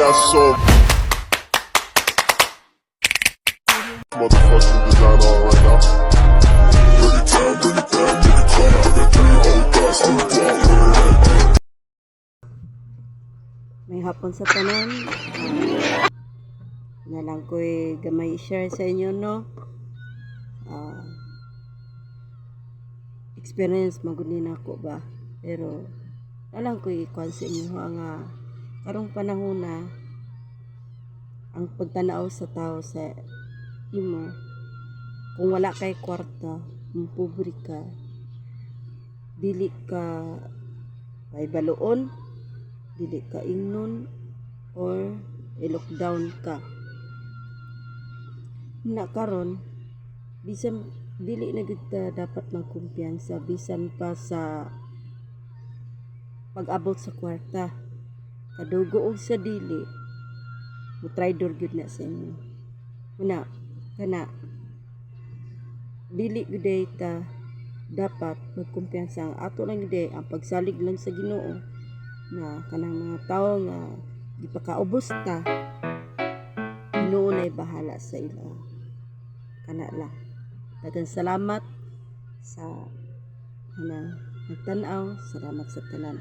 got so motherfucking design on right now. Bring it down, bring it down, bring it down. I got 3 old guys on the wall. May hapon sa tanan. Na lang ko'y gamay share sa inyo, no? Experience magunin ako ba? Pero alam ko'y ikuan sa inyo nga karong panahon na ang pagtanaw sa tao sa imo, kung wala kay kwarta, pobre ka, dili ka may baloon, dili ka ingnon, or i-lockdown ka. Na karon bisan dili na gid ta dapat magkumpiyansa bisan pa sa pag-abot sa kwarta, kadugo og sa dili mo traidor gid na sa inyo. Una kana dili gid ta dapat magkumpiyansa. Ang ato lang gid ang pagsalig lang sa Ginoo na kanang mga tawo nga gipakaubos ta, Ginoo nay bahala sa ila. Kana lang. Daghang salamat sa nagtan-aw. Salamat sa tanan.